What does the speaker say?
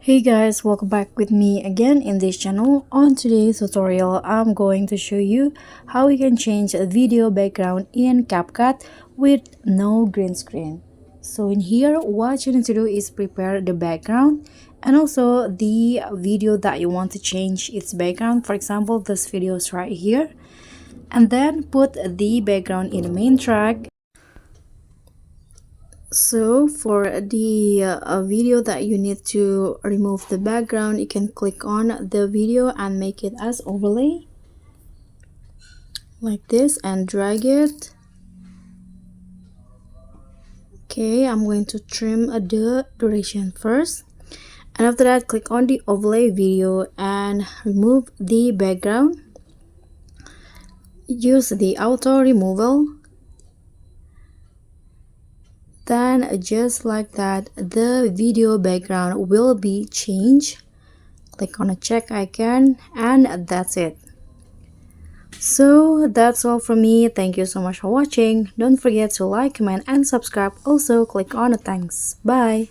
Hey guys, welcome back with me again in this channel. On today's tutorial, I'm going to show you how you can change a video background in CapCut with no green screen. So in here, what you need to do is prepare the background and also the video that you want to change its background. For example, this video is right here. And then put the background in the main track. So for the video that you need to remove the background, you can click on the video and make it as overlay like this and drag it. Okay, I'm going to trim the duration first, and after that click on the overlay video and remove the background. Use the auto removal. Then just like that, the video background will be changed. Click on a check icon and that's it. So that's all from me. Thank you so much for watching. Don't forget to like, comment and subscribe. Also click on the thanks. Bye.